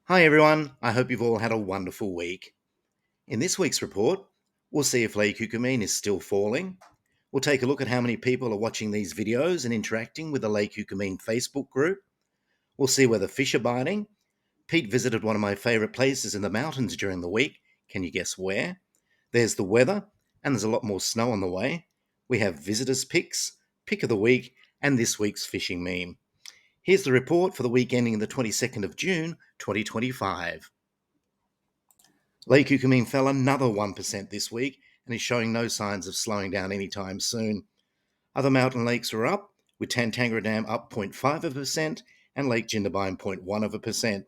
Hi everyone, I hope you've all had a wonderful week. In this week's report, we'll see if Lake Eucumbene is still falling. We'll take a look at how many people are watching these videos and interacting with the Lake Eucumbene Facebook group. We'll see whether fish are biting. Pete visited one of my favourite places in the mountains during the week. Can you guess where? There's the weather, and there's a lot more snow on the way. We have visitors' pics, pick of the week, and this week's fishing meme. Here's the report for the week ending the 22nd of June, 2025. Lake Eucumbene fell another 1% this week and is showing no signs of slowing down anytime soon. Other mountain lakes are up, with Tantangara Dam up 0.5% and Lake Jindabyne 0.1%.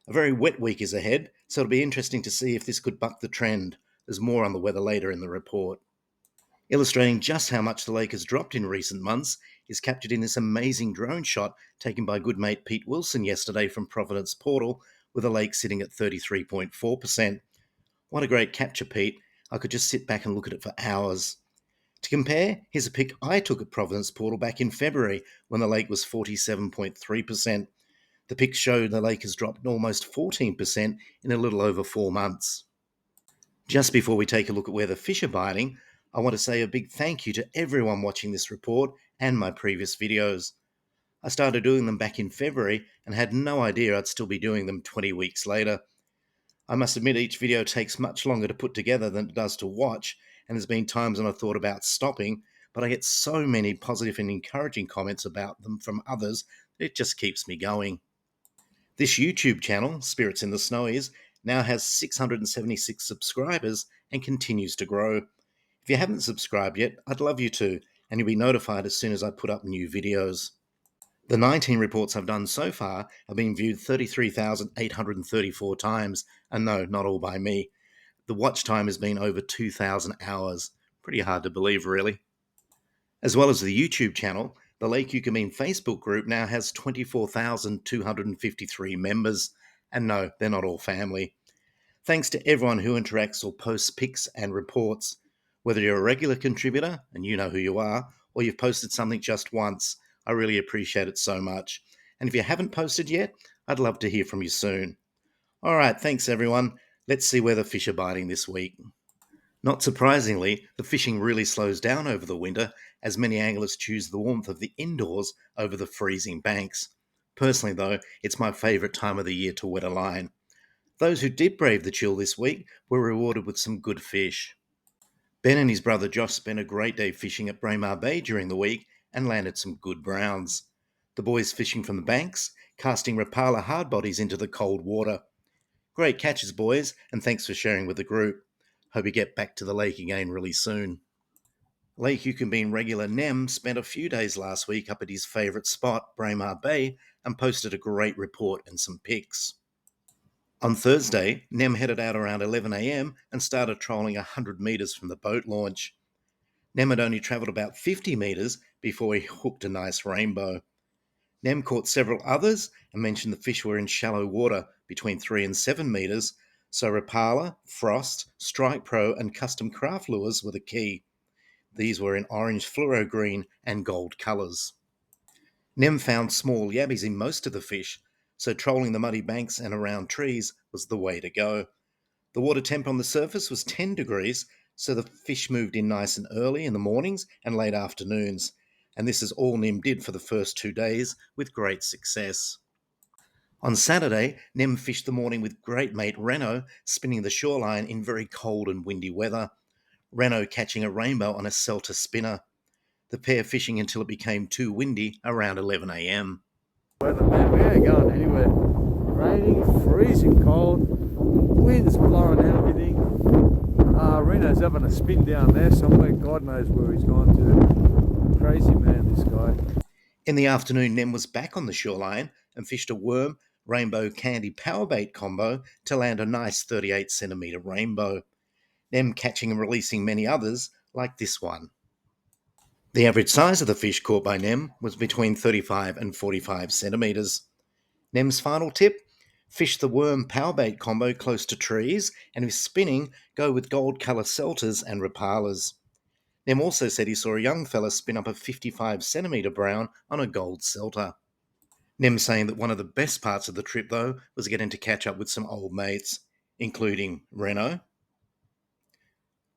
A very wet week is ahead, so it'll be interesting to see if this could buck the trend. There's more on the weather later in the report. Illustrating just how much the lake has dropped in recent months is captured in this amazing drone shot taken by good mate Pete Wilson yesterday from Providence Portal, with the lake sitting at 33.4%. What a great capture, Pete. I could just sit back and look at it for hours. To compare, here's a pic I took at Providence Portal back in February when the lake was 47.3%. The pic showed the lake has dropped almost 14% in a little over 4 months. Just before we take a look at where the fish are biting, I want to say a big thank you to everyone watching this report and my previous videos. I started doing them back in February and had no idea I'd still be doing them 20 weeks later. I must admit each video takes much longer to put together than it does to watch, and there's been times when I thought about stopping, but I get so many positive and encouraging comments about them from others that it just keeps me going. This YouTube channel, Spirits in the Snowies, now has 676 subscribers and continues to grow. If you haven't subscribed yet, I'd love you to, and you'll be notified as soon as I put up new videos. The 19 reports I've done so far have been viewed 33,834 times, and no, not all by me. The watch time has been over 2,000 hours. Pretty hard to believe, really. As well as the YouTube channel, the Lake Eucumbene Facebook group now has 24,253 members, and no, they're not all family. Thanks to everyone who interacts or posts pics and reports. Whether you're a regular contributor, and you know who you are, or you've posted something just once, I really appreciate it so much. And if you haven't posted yet, I'd love to hear from you soon. All right, thanks everyone. Let's see where the fish are biting this week. Not surprisingly, the fishing really slows down over the winter as many anglers choose the warmth of the indoors over the freezing banks. Personally, though, it's my favourite time of the year to wet a line. Those who did brave the chill this week were rewarded with some good fish. Ben and his brother Josh spent a great day fishing at Braemar Bay during the week and landed some good browns. The boys fishing from the banks, casting Rapala hard bodies into the cold water. Great catches, boys, and thanks for sharing with the group. Hope you get back to the lake again really soon. Lake Eucumbene regular Nem spent a few days last week up at his favourite spot, Braemar Bay, and posted a great report and some pics. On Thursday, Nem headed out around 11 a.m. and started trolling 100 metres from the boat launch. Nem had only travelled about 50 metres before he hooked a nice rainbow. Nem caught several others and mentioned the fish were in shallow water between 3 and 7 metres, so Rapala, Frost, Strike Pro and custom craft lures were the key. These were in orange fluoro green and gold colours. Nem found small yabbies in most of the fish, so trolling the muddy banks and around trees was the way to go. The water temp on the surface was 10 degrees, so the fish moved in nice and early in the mornings and late afternoons, and this is all Nem did for the first 2 days with great success. On Saturday, Nem fished the morning with great mate Reno, spinning the shoreline in very cold and windy weather. Reno catching a rainbow on a Celta spinner. The pair fishing until it became too windy around 11 a.m. Weather, man, we ain't going anywhere. Raining, freezing cold, winds blowing everything. Reno's having a spin down there somewhere. God knows where he's gone to. Crazy man, this guy. In the afternoon, Nem was back on the shoreline and fished a worm rainbow candy powerbait combo to land a nice 38 centimetre rainbow. Nem catching and releasing many others like this one. The average size of the fish caught by Nem was between 35 and 45 centimetres. Nem's final tip: fish the worm powerbait combo close to trees, and if spinning, go with gold colour Celtas and Rapalas. Nem also said he saw a young fella spin up a 55 centimetre brown on a gold Celta. Nem saying that one of the best parts of the trip, though, was getting to catch up with some old mates, including Reno,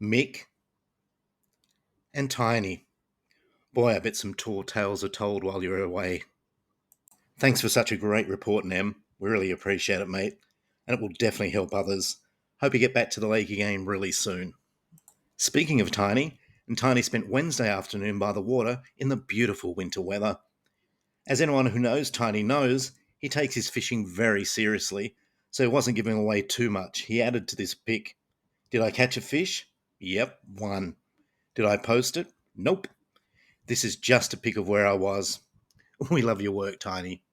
Mick, and Tiny. Boy, I bet some tall tales are told while you're away. Thanks for such a great report, Nem. We really appreciate it, mate. And it will definitely help others. Hope you get back to the lake again really soon. Speaking of Tiny, and Tiny spent Wednesday afternoon by the water in the beautiful winter weather. As anyone who knows Tiny knows, he takes his fishing very seriously, so he wasn't giving away too much. He added to this pic, "Did I catch a fish? Yep, one. Did I post it? Nope. This is just a pic of where I was." We love your work, Tiny.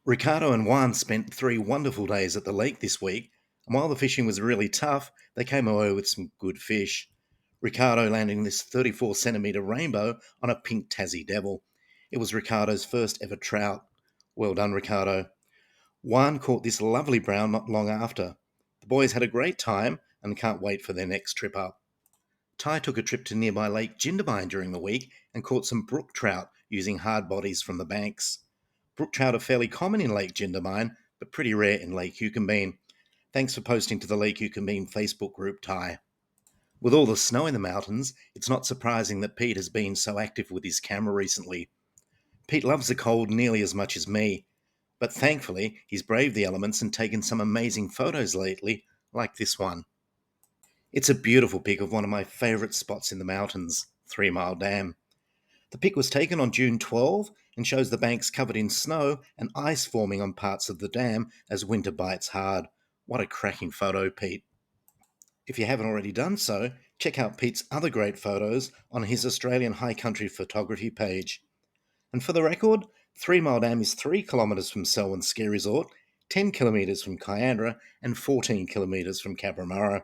Ricardo and Juan spent 3 wonderful days at the lake this week, and while the fishing was really tough, they came away with some good fish. Ricardo landing this 34 centimetre rainbow on a pink Tassie devil. It was Ricardo's first ever trout. Well done, Ricardo. Juan caught this lovely brown not long after. The boys had a great time and can't wait for their next trip up. Ty took a trip to nearby Lake Eucumbene during the week and caught some brook trout using hard bodies from the banks. Brook trout are fairly common in Lake Eucumbene, but pretty rare in Lake Eucumbene. Thanks for posting to the Lake Eucumbene Facebook group, Ty. With all the snow in the mountains, it's not surprising that Pete has been so active with his camera recently. Pete loves the cold nearly as much as me, but thankfully he's braved the elements and taken some amazing photos lately, like this one. It's a beautiful pic of one of my favourite spots in the mountains, 3 Mile Dam. The pic was taken on June 12 and shows the banks covered in snow and ice forming on parts of the dam as winter bites hard. What a cracking photo, Pete. If you haven't already done so, check out Pete's other great photos on his Australian High Country Photography page. And for the record, 3 Mile Dam is 3 kilometres from Selwyn Ski Resort, 10 kilometres from Kiandra, and 14 kilometres from Cabramurra.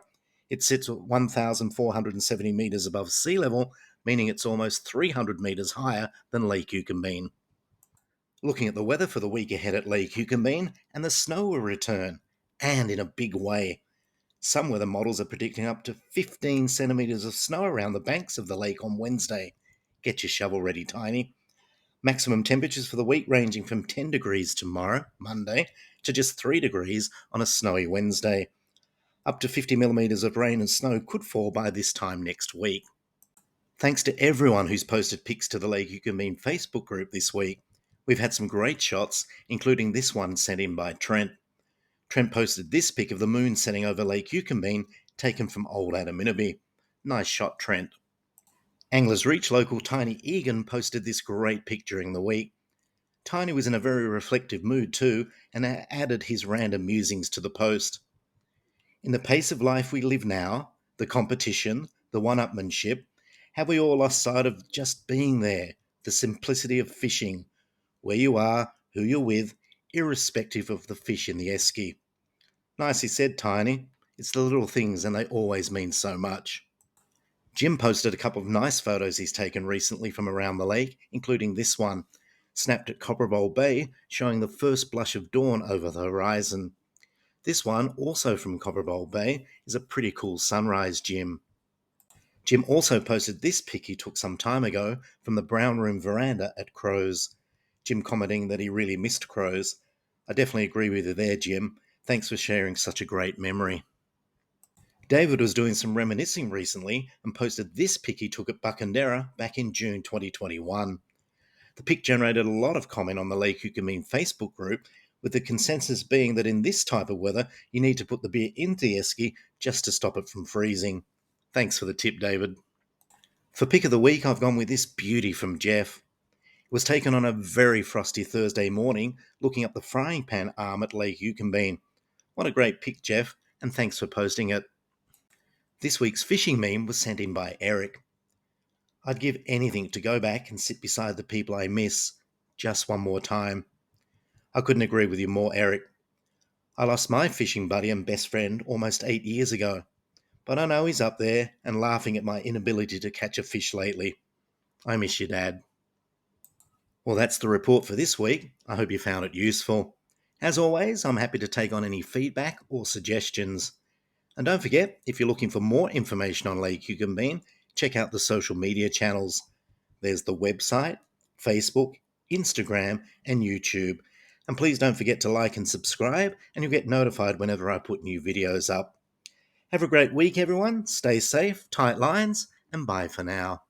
It sits at 1,470 metres above sea level, meaning it's almost 300 metres higher than Lake Eucumbene. Looking at the weather for the week ahead at Lake Eucumbene, and the snow will return, and in a big way. Some weather models are predicting up to 15 centimetres of snow around the banks of the lake on Wednesday. Get your shovel ready, Tiny. Maximum temperatures for the week ranging from 10 degrees tomorrow, Monday, to just 3 degrees on a snowy Wednesday. Up to 50 millimetres of rain and snow could fall by this time next week. Thanks to everyone who's posted pics to the Lake Eucumbene Facebook group this week. We've had some great shots, including this one sent in by Trent. Trent posted this pic of the moon setting over Lake Eucumbene, taken from Old Adaminaby. Nice shot, Trent. Anglers Reach local Tiny Egan posted this great pic during the week. Tiny was in a very reflective mood too, and added his random musings to the post. In the pace of life we live now, the competition, the one-upmanship, have we all lost sight of just being there, the simplicity of fishing, where you are, who you're with, irrespective of the fish in the esky. Nicely said, Tiny. It's the little things and they always mean so much. Jim posted a couple of nice photos he's taken recently from around the lake, including this one, snapped at Copperbowl Bay, showing the first blush of dawn over the horizon. This one, also from Copperbowl Bay, is a pretty cool sunrise, Jim. Jim also posted this pic he took some time ago from the Brown Room veranda at Crows. Jim commenting that he really missed Crows. I definitely agree with you there, Jim. Thanks for sharing such a great memory. David was doing some reminiscing recently and posted this pic he took at Buckanderra back in June 2021. The pic generated a lot of comment on the Lake Eucumbene Facebook group, with the consensus being that in this type of weather, you need to put the beer into the esky just to stop it from freezing. Thanks for the tip, David. For pick of the week, I've gone with this beauty from Jeff. It was taken on a very frosty Thursday morning, looking up the frying pan arm at Lake Eucumbene. What a great pic, Jeff, and thanks for posting it. This week's fishing meme was sent in by Eric. I'd give anything to go back and sit beside the people I miss just one more time. I couldn't agree with you more, Eric. I lost my fishing buddy and best friend almost 8 years ago, but I know he's up there and laughing at my inability to catch a fish lately. I miss you, Dad. Well, that's the report for this week. I hope you found it useful. As always, I'm happy to take on any feedback or suggestions. And don't forget, if you're looking for more information on Lake Eucumbene, check out the social media channels. There's the website, Facebook, Instagram, and YouTube. And please don't forget to like and subscribe, and you'll get notified whenever I put new videos up. Have a great week, everyone. Stay safe, tight lines, and bye for now.